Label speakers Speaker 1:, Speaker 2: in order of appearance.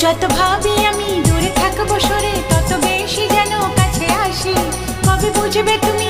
Speaker 1: যত ভাবি আমি দূরে থাকবো সরে, তত বেশি যেন কাছে আসি। কবে বুঝবে তুমি